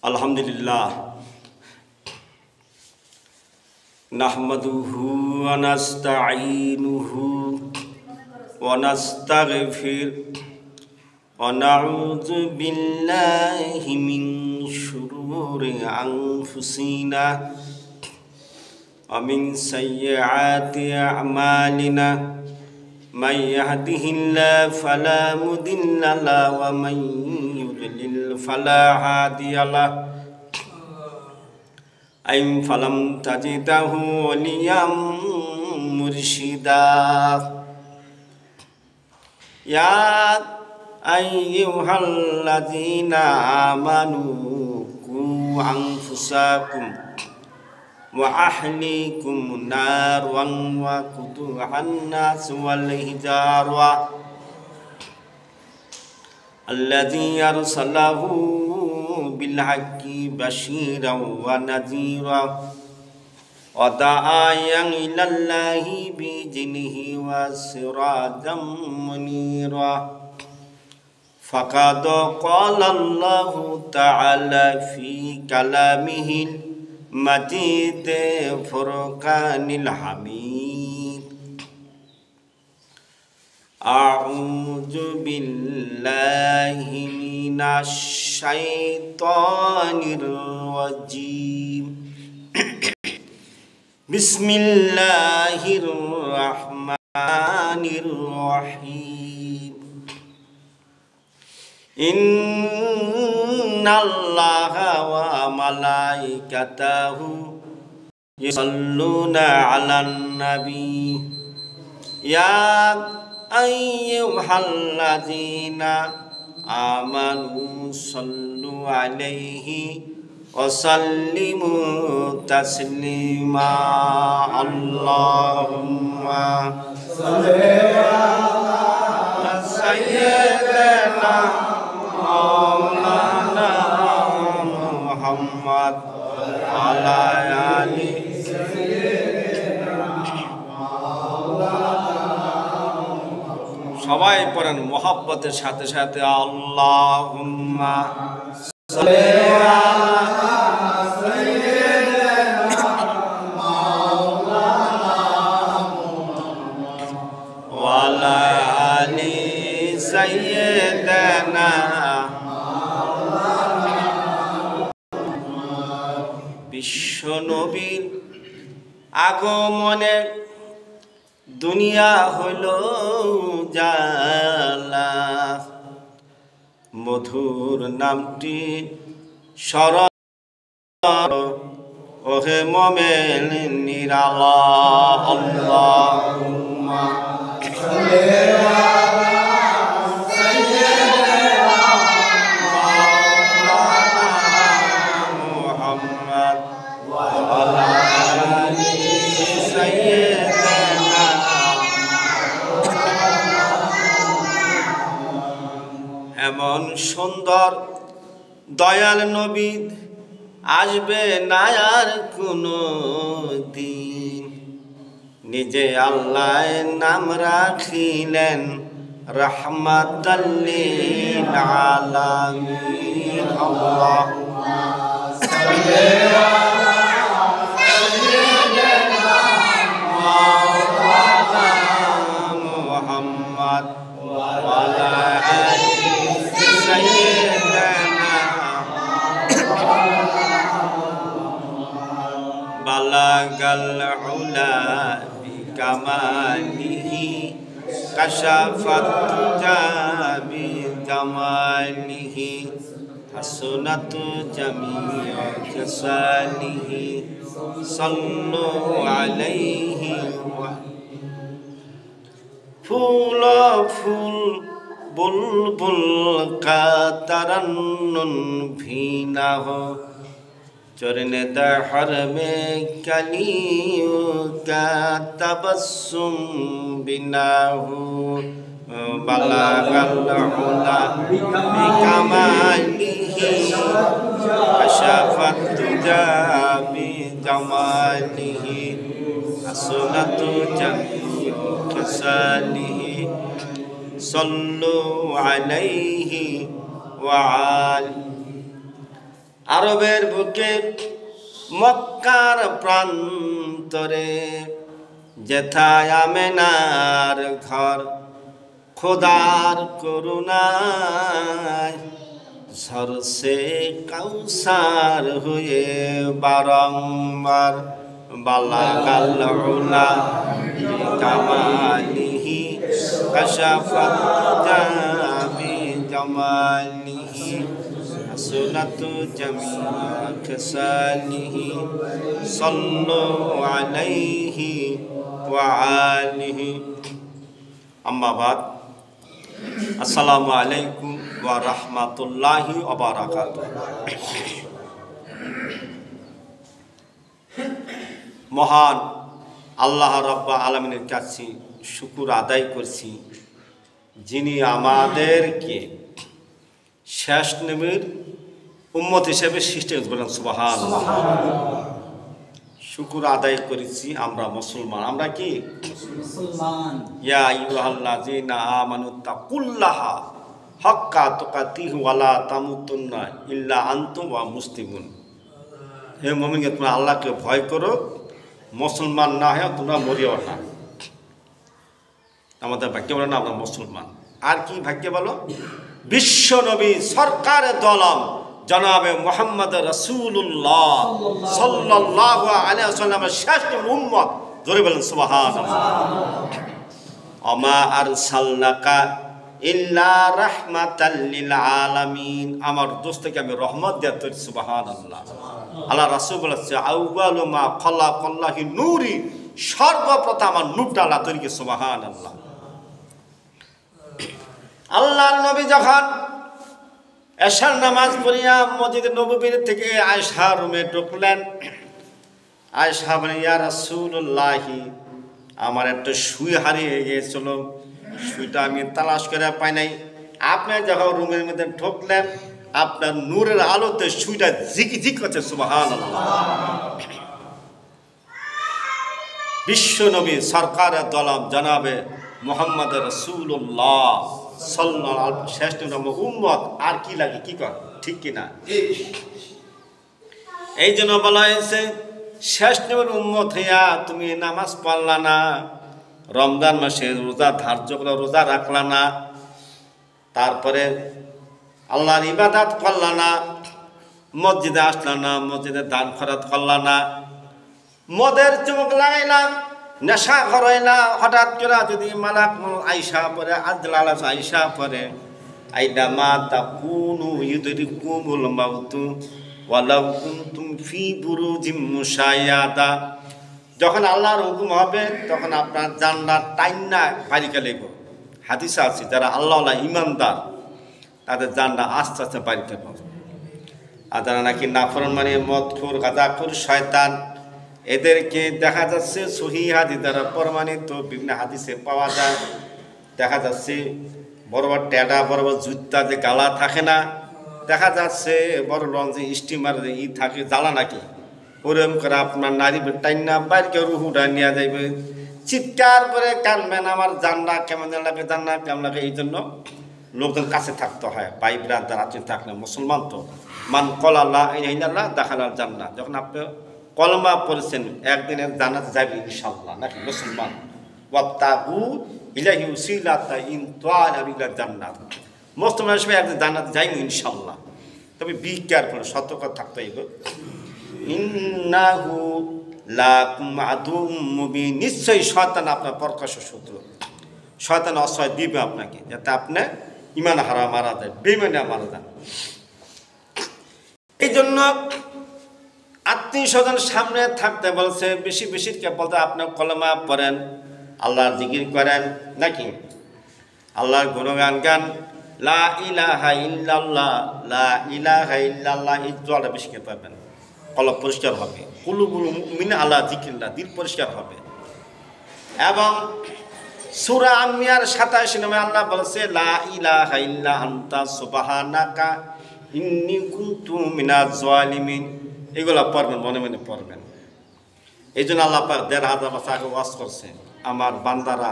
আলহামদুলিল্লাহ নাহমাদুহু ওয়া নাস্তাঈনুহু ওয়া নাস্তাগফির ওয়া নাউযু বিল্লাহি মিন শুরুরি আনফুসিনা ওয়া মিন সাইয়্যাতি আ'মালিনা মান ইয়াহদিহিল্লাহু ফালা মুদিল্লা লাহু ওয়া মান يضلل فلا هادي له أي فلم تجده وليا مرشدا يا أيها الذين آمنوا قوا أنفسكم وأهليكم نارا وقودها الناس والحجارة الذي أرسله بالحق بشيرا ونذيرا وداعيا إلى الله بإذنه وسراجا منيرا فقد قال الله تعالى في كلامه المجيد فرقان الحميد أعوذ بالله من الشيطان الرجيم بسم الله الرحمن الرحيم إن الله وملائكته يصلون على النبي يا أيها الذين آمنوا صلوا عليه وسلموا تسليما اللهم صل على سيدنا مولانا محمد وعلى آله সবাই পড়েন মোহাব্বতের সাথে সাথে আল্লাহুম্মা সাল্লি আলা সাইয়্যিদিনা মাওলানা ওয়া আলা আলি সাইয়্যিদিনা বিশ্ব নবীর আগমনে দুনিয়া হইল জালা মধুর নামটি শরণ ওহে মোমেন নিরালা আল্লাহুম্মা সাল্লি আলা সাইয়্যিদিনা মাওলানা মুহাম্মদ ওয়া আলা আলি সাইয়্যিদিনা এমন সুন্দর দয়াল নবী আসবে না আর কোনো দিন নিজে আল্লাহ নাম রাখিলেন রাহমাতাল লিল আলামিন আল্লাহুম্মা সাল্লি আলা সাইয়্যিদিনা মাওলানা মুহাম্মদ ওয়া আলা আলি সাইয়্যিদিনা বালাগাল উলা বিকামালিহি কাশাফাত জাবি জামালিহি হাসনাত জামিউ জাসালিহি সাল্লু আলাইহি ওয়া ফুল ফুল বুলবুল কা তারান্নুন ভিনা হো चरने दहर में कलियों का तबस्सुम बिना हो बलागल उला बिकमालिही कशफत तुजा बिजमालिही हसनत जमीउ खसालिही सल्लु अलैहि وعلي আরবের বুকে মক্কার প্রান্তরে যেথায় আমেনার ঘর খোদার করুণায় ঝরছে কাউসার হয়ে বারংবার বালাগাল উলা কামালিহি কাশাফাত জামি জামালিহি হাসনাতু জামিআ খাসালিহি সাল্লু আলাইহি ওয়া আলিহি আম্মা বাদ আসসালামু আলাইকুম ওয়া রাহমাতুল্লাহি ওয়া বারাকাতুহু। মহান আল্লাহ রাব্বুল আলামিনের কাছে শুকর আদায় করছি, যিনি আমাদেরকে শেষ নবীর উম্মত হিসেবে সৃষ্টি করেন। সুবহানাল্লাহ। শুকর আদায় করেছি আমরা মুসলমান। আমরা কি মুসলমান? ইয়া আইয়ুহাল্লাযীনা আমানু তাকুল্লাহা হাক্কা তুকাতিহি ওয়া লা তামুতুন্না ইল্লা আনতুম ওয়া মুসলিমুন। হে মুমিন, তোমরা আল্লাহকে ভয় করো, মুসলমান না হয় তোমরা মরিও না। আমাদের ভাগ্য বলো না আমরা মুসলমান। আর কি ভাগ্য বলো? বিশ্ব নবী সরকারে দলম জনাবে মুহাম্মদ রাসূলুল্লাহ সাল্লাল্লাহু আলাইহি ওয়াসাল্লামের শ্রেষ্ঠ উম্মত। জোরে বলেন সুবহানাল্লাহ। আমা আরসালনাকা ইল্লা রাহমাতাল লিল আলামিন। আমার দোস্তকে আমি রহমত দিয়ে তৈরি। সুবহানাল্লাহ। আল্লাহ রাসূল বলেছে আউয়ালু মা খালাকাল্লাহু নূরি, সর্বপ্রথম আমার নূরটা আল্লাহ তৈরি করেছে। সুবহানাল্লাহ। আল্লাহর নবী যখন এশার নামাজ পড়িয়া মসজিদে নববীর থেকে আয়েশা রুমে ঢুকলেন, আয়েশা বলেন ইয়া রাসূলুল্লাহ, আমার একটা সুই হারিয়ে গিয়েছিল, সুইটা আমি তালাশ করে পাই নাই। আপনি যখন রুমের মধ্যে ঢুকলেন, আপনার নূরের আলোতে সুইটা ঝিকঝিক করছে। সুবহানাল্লাহ। বিশ্ব নবী সরকারের দলম জনাবে মুহাম্মদ রাসূলুল্লাহ সাল্লাল্লাহু আলাইহি শ্রেষ্ঠ উম্মত। আর কি লাগে? কি কর, ঠিক কিনা? এই জন্য বলা হয়েছে শ্রেষ্ঠ উম্মত হইয়া তুমি নামাজ পড়লা না, রমজান মাসে রোজা ধার্য করে রোজা রাখলা না, তারপরে আল্লাহর ইবাদত করলা না, মসজিদে আসলা না, মসজিদে দান খরচ করলা না, মদের চুমুক লাগাইলাম, নেশা করাইলা, হঠাৎ করে যদি মালাক আইসা পরে আজলাল আইসা পরে আইদা মা তাকুনু ইউদরিকুমুল মাউতু ওয়ালাউ কুনতুম ফি বুরুজিম মুশায়াদা। যখন আল্লাহর হুকুম হবে তখন আপনার জান্নাত টাইনা বাড়িকে লেগো। হাদিসে আছে যারা আল্লাহওয়ালা ইমানদার তাদের জান্নাত আস্তে আস্তে বাড়িতে পাবে। আর যারা নাকি নাফরমানি, মদখোর, গাঁজাখোর, শয়তান, এদেরকে দেখা যাচ্ছে সহিহ হাদিস দ্বারা প্রমাণিত বিভিন্ন হাদিসে পাওয়া যায়। দেখা যাচ্ছে বড় বড় টেডা, বড় বড় জুতা যে গালা থাকে না, দেখা যাচ্ছে বড় লং যে স্টিমার ই থাকে জ্বালা নাকি, ওরকম করে আপনার নারী টাইনা বাইরকে রুহুটা নিয়ে যাইবে, চিৎকার করে কানবেন আমার জান্নাত কেমন লাগে, জান্নাত কেমন লাগে। এই জন্য লোকজন কাছে থাকতে হয়, ভাই ব্রাদার আত্মীয় থাকলে। মুসলমান তো মান কলা লা ইলাহা ইল্লাল্লাহ দাখালাল জান্নাহ। যখন আপনি কলমা পড়েছেন একদিনের জান্নাতে যাবে ইনশাআল্লাহ, নাকি মুসলমান? ওয়াত্তাকু ইলাহি উসিলাতা ইন তাআলা বিল জান্নাত। মুসলমান হিসেবে একদিন জান্নাতে যাইব ইনশাআল্লাহ। তবে বি কেয়ারফুল, সতর্ক থাকতে হইব। ইন্নাহু লাকুম আদুম মুবিন, নিশ্চয়ই শয়তান আপনার প্রকাশ্য শত্রু। শয়তান আশ্রয় দিবে আপনাকে যাতে আপনি ইমান হারা মারা যায়, বেঈমানে মারা যান। এই জন্য আত্মীয় স্বজন সামনে থাকতে বলছে, বেশি বেশি কে বলতে আপনি কলমা পড়েন, আল্লাহর জিকির করেন, নাকি আল্লাহর গুণগান গান, লা ইলাহা ইল্লাল্লাহ, লা ইলাহা ইল্লাল্লাহ। এই দোয়াটা বেশি কে পাবেন, কলব পরিষ্কার হবে। কুলুবুল মুমিনিন আলা যিকরিল্লাহ, দিল পরিষ্কার হবে। এবং সূরা আম্বিয়ার 27 নম্বরে আল্লাহ বলেছে লা ইলাহা ইল্লা আনতা সুবহানাকা ইন্নী কুনতু মিনাজ জালিমিন। এগুলা পড়বেন, মনে মনে পড়বেন। এই জন্য আল্লাহ পাক ১৫০০ বছর আগে ওয়াজ করছে, আমার বান্দারা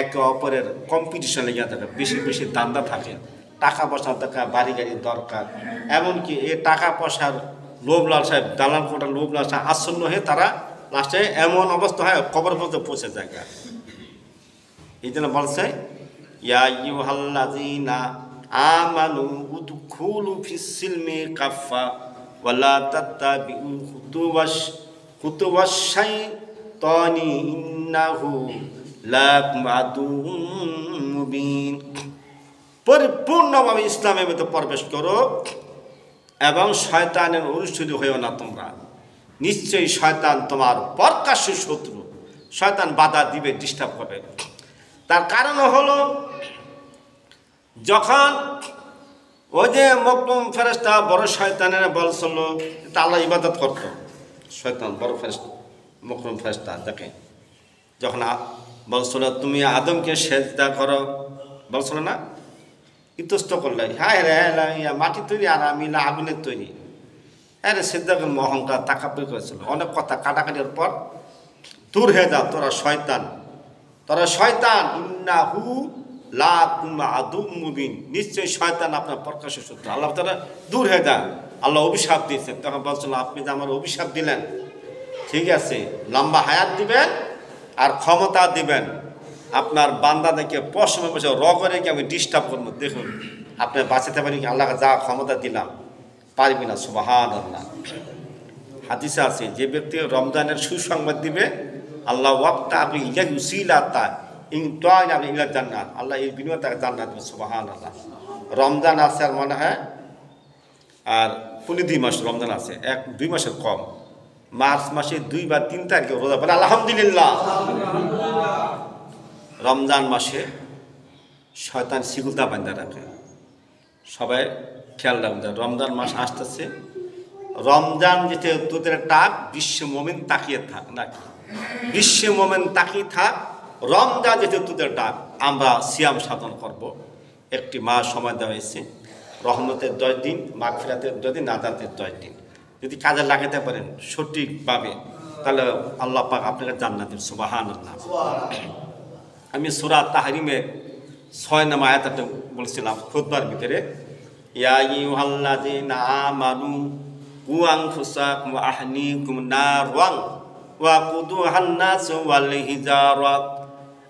একে অপরের কম্পিটিশন লেগে থাকে, বেশি বেশি দান্দা থাকে, টাকা পয়সার দরকার, বাড়ি গাড়ির দরকার, এমনকি এই টাকা পয়সার লোভ লালসায়, দালাল কোটার লোভ লালসায় আচ্ছন্ন হয়ে তারা লাস্টে এমন অবস্থা হয় কবর পর্যন্ত পৌঁছে যায়। এই জন্য বলছে ইয়া আইয়ুহাল্লাযীনা আমানু উদখুলু ফিস-সিলমি কাফা ওয়ালা তাত্তাবিউ খুতুওয়াশ শাইতানি ইন্নাহু লাকুম আদুউম মুবিন। পরিপূর্ণভাবে ইসলামের মধ্যে প্রবেশ করো এবং শয়তানের অনুসরী হয়েও না তোমরা। নিশ্চয়ই শয়তান তোমার প্রকাশ্য শত্রু। শয়তান বাধা দিবে, ডিস্টার্ব করবে। তার কারণ হলো যখন ওই যে মকরুম ফেরেশতা বড় শয়তানের বলছিল, তা আল্লাহ ইবাদত করত। শয়তান বড় ফেরেশতা মকরুম ফেরেশতা দেখে যখন বলছিল তুমি আদমকে সেজদা করো, বলছিল না, ইতস্ত করলে হ্যাঁ রে মাটি তৈরি আর আমি না আগুনের তৈরি, হ্যাঁ রে সেজদা করে অহংকার তাকাব্বুর করেছিল। অনেক কথা কাটাকাটির পর দূর হয়ে যাও, তোরা শয়তান, তোরা শয়তান, ইন্নাহু লাকুম আদুউম মুবিন, নিশ্চয়ই শয়তান আপনার প্রকাশ্য শত্রু। আল্লাহ তাআলা দূর হয়ে যান। আল্লাহ অভিশাপ দিয়েছেন। তখন বলছিল আপনি যে আমার অভিশাপ দিলেন, ঠিক আছে, লম্বা হায়াত দিবেন আর ক্ষমতা দিবেন, আপনার বান্দা দেখে পশমে বসে করে কি আমি ডিস্টার্ব করবো, দেখুন আপনি বাঁচাতে পারি কি? আল্লাহকে যা ক্ষমতা দিলাম পারবি না। সুবহানাল্লাহ। হাদিসে আছে যে ব্যক্তি রমজানের সুসংবাদ দিবে আল্লাহ ওয়াক্তা আপনি ইয়া ইউসিলাতা ইনতাইন আপনি ইলা জান্নাত, আল্লাহ এই বিনিময়ে তাকে জান্নাত দেবে। সুবহানাল্লাহ। রমজান আছে আর মনে হয় আর 2 মাস রমজান আছে, 1-2 মাসের কম। মার্চ মাসে 2 বা 3 তারিখে রোজা পড়ে আলহামদুলিল্লাহ। রমজান মাসে শয়তান শিগুলতা বান্ধা রাখে। সবাই খেয়াল রাখবেন, রমজান মাস আসতেছে। রমজান যেতে তোদের ডাক, বিশ্ব মোমেন তাকিয়ে থাক নাকি, বিশ্ব মোমেন তাকিয়ে থাক। রমজান যেতে তোদের ডাক, আমরা সিয়াম সাধন করব। একটি মাস সময় দেওয়া হয়েছে, রহমতের 10 দিন, মাগফিরাতের 10 দিন, নাজাতের 10 দিন। যদি কাজে লাগাতে পারেন সঠিকভাবে, তাহলে আল্লাহ পাক আপনাকে জান্নাত দেন। সুবহানাল্লাহ। আমি সূরা তাহরিমের 6 নম্বর আয়াতটা বলছিলাম খুতবার ভিতরে, ইয়া আইয়ুহাল্লাযীনা আমানু কু আনফুসাকুম ওয়া আহলিকুম নারান ওয়া কুদুহান নাস ওয়াল হিজারাত।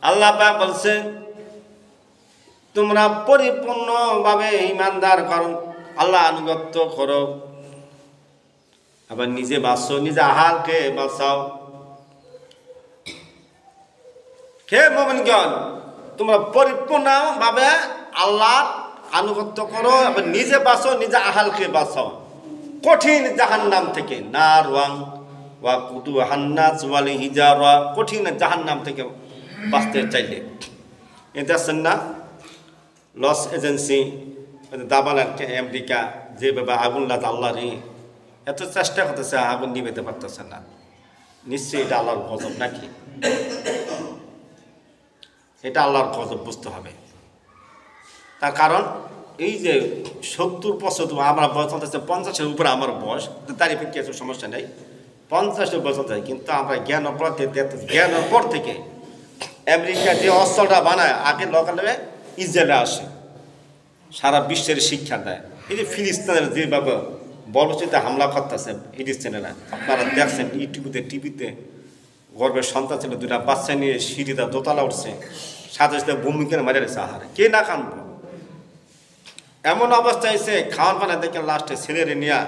আল্লাহ পাক বলছেন তোমরা পরিপূর্ণভাবে ঈমানদার করো, আল্লাহ আনুগত্য করো, আবার নিজে বাঁচো, নিজে আহালকে বাঁচাও। হে মুমিনগণ, তোমরা পরিপূর্ণভাবে আল্লাহর আনুগত্য করো, আবার নিজে বাঁচো, নিজে আহালকে বাঁচাও কঠিন জাহান্নাম থেকে। নারওয়াং ওয়া কুদুহান নাস ওয়াল হিজারা, কঠিন জাহান্নাম থেকে বাঁচতে চাইলে এটা আছেন না লস এজেন্সি দাবাল আমেরিকা যেভাবে আগুন লাগে আল্লাহর এত চেষ্টা করতেছে, আগুন নিবেতে পারতেছে না। নিশ্চয়ই এটা আল্লাহর গজব নাকি? এটা আল্লাহর গজব বুঝতে হবে। তার কারণ এই যে 70-75 আমরা বয়স চলতেছে, 50-এর উপরে আমার বয়স, তারিফে কিছু সমস্যা নেই, 50 বছর যায়। কিন্তু আমরা জ্ঞানের পর থেকে আমেরিকা যে অস্ত্রটা বানায়, আগে লগালে ইসরায়েলে আসে, সারা বিশ্বের শিক্ষা দেয়। এই যে ফিলিস্তিনের যেভাবে বর্বরচিতে হামলা করতেছে ফিলিস্তিনেরা, আপনারা দেখছেন ইউটিউবে, টিভিতে, গর্বের সন্তান ছিল, 2টা বাচ্চা নিয়ে সিঁড়িটা দোতলা উঠছে, সাথে সাথে ভূমিকে মারা গেছে। আহারে কে না কানবো? এমন অবস্থা এসে খাওয়ান পানা দেখে লাস্টে ছেলেরে নিয়ে